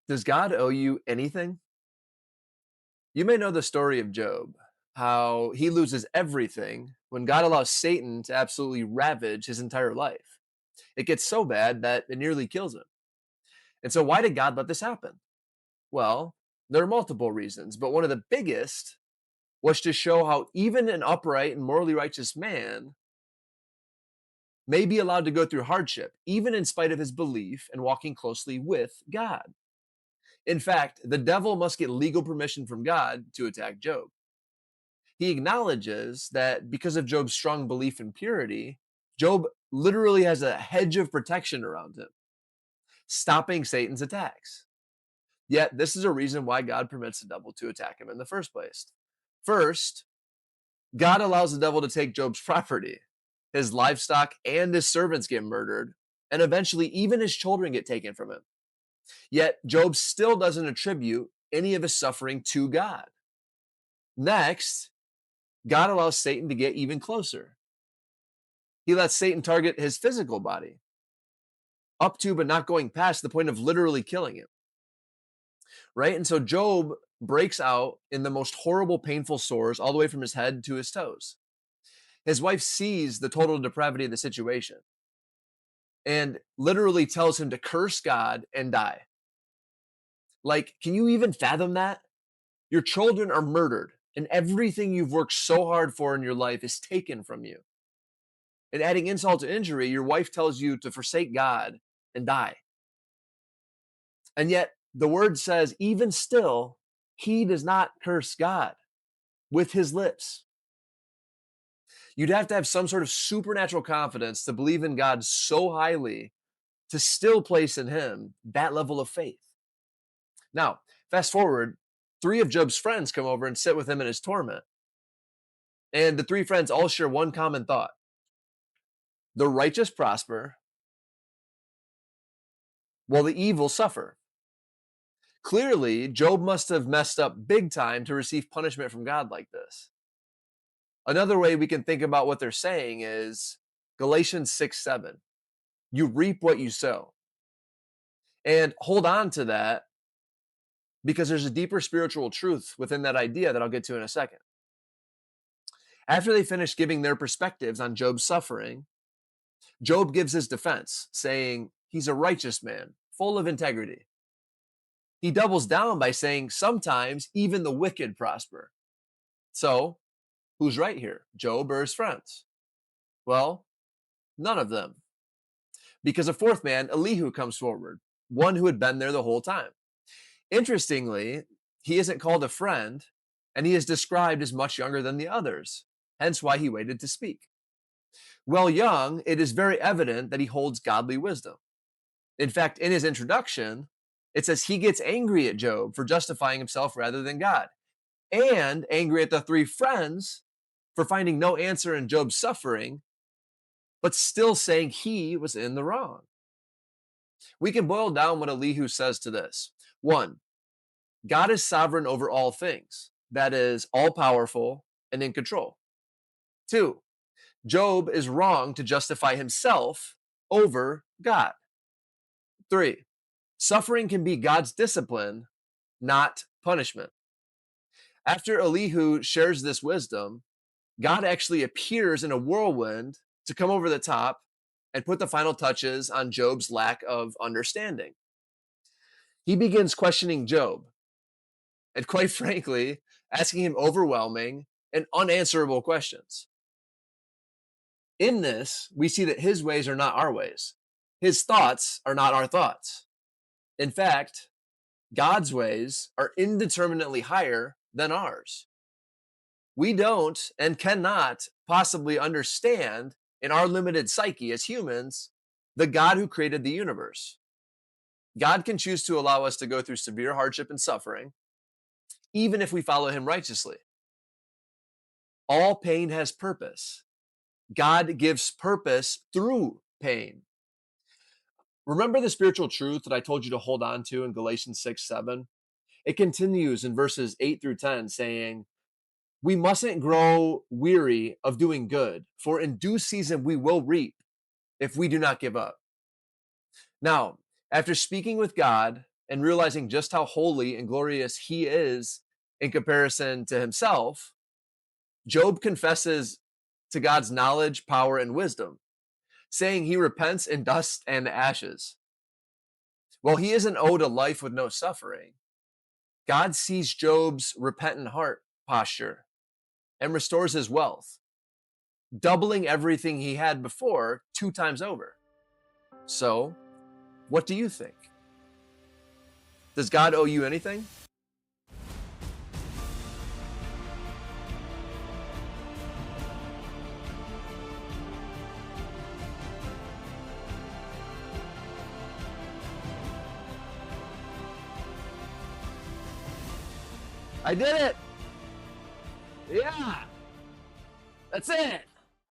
Does God owe you anything? You may know the story of Job, how he loses everything when God allows Satan to absolutely ravage his entire life. It gets so bad that it nearly kills him. And so, why did God let this happen? Well, there are multiple reasons, but one of the biggest was to show how even an upright and morally righteous man may be allowed to go through hardship, even in spite of his belief and walking closely with God. In fact, the devil must get legal permission from God to attack Job. He acknowledges that because of Job's strong belief in purity, Job literally has a hedge of protection around him, stopping Satan's attacks. Yet, this is a reason why God permits the devil to attack him in the first place. First, God allows the devil to take Job's property. His livestock and his servants get murdered, and eventually, even his children get taken from him. Yet, Job still doesn't attribute any of his suffering to God. Next, God allows Satan to get even closer. He lets Satan target his physical body, up to but not going past the point of literally killing him, right? And so Job breaks out in the most horrible, painful sores all the way from his head to his toes. His wife sees the total depravity of the situation and literally tells him to curse God and die. Like, can you even fathom that? Your children are murdered, and everything you've worked so hard for in your life is taken from you. And adding insult to injury, your wife tells you to forsake God and die. And yet, the word says, even still, he does not curse God with his lips. You'd have to have some sort of supernatural confidence to believe in God so highly to still place in him that level of faith. Now, fast forward, three of Job's friends come over and sit with him in his torment. And the three friends all share one common thought: the righteous prosper while the evil suffer. Clearly, Job must have messed up big time to receive punishment from God like this. Another way we can think about what they're saying is Galatians 6:7. You reap what you sow. And hold on to that because there's a deeper spiritual truth within that idea that I'll get to in a second. After they finish giving their perspectives on Job's suffering, Job gives his defense, saying he's a righteous man, full of integrity. He doubles down by saying sometimes even the wicked prosper. So, who's right here, Job or his friends? Well, none of them. Because a fourth man, Elihu, comes forward, one who had been there the whole time. Interestingly, he isn't called a friend, and he is described as much younger than the others, hence why he waited to speak. While young, it is very evident that he holds godly wisdom. In fact, in his introduction, it says he gets angry at Job for justifying himself rather than God, and angry at the three friends for finding no answer in Job's suffering, but still saying he was in the wrong. We can boil down what Elihu says to this. One, God is sovereign over all things, that is, all powerful and in control. Two, Job is wrong to justify himself over God. Three, suffering can be God's discipline, not punishment. After Elihu shares this wisdom, God actually appears in a whirlwind to come over the top and put the final touches on Job's lack of understanding. He begins questioning Job and, quite frankly, asking him overwhelming and unanswerable questions. In this, we see that his ways are not our ways. His thoughts are not our thoughts. In fact, God's ways are indeterminately higher than ours. We don't and cannot possibly understand in our limited psyche as humans the God who created the universe. God can choose to allow us to go through severe hardship and suffering, even if we follow him righteously. All pain has purpose. God gives purpose through pain. Remember the spiritual truth that I told you to hold on to in Galatians 6:7? It continues in verses 8 through 10 saying, we mustn't grow weary of doing good, for in due season we will reap if we do not give up. Now, after speaking with God and realizing just how holy and glorious he is in comparison to himself, Job confesses to God's knowledge, power, and wisdom, saying he repents in dust and ashes. While he isn't owed a life with no suffering, God sees Job's repentant heart posture and restores his wealth, doubling everything he had before 2 times over. So, what do you think? Does God owe you anything? I did it. Yeah. That's it.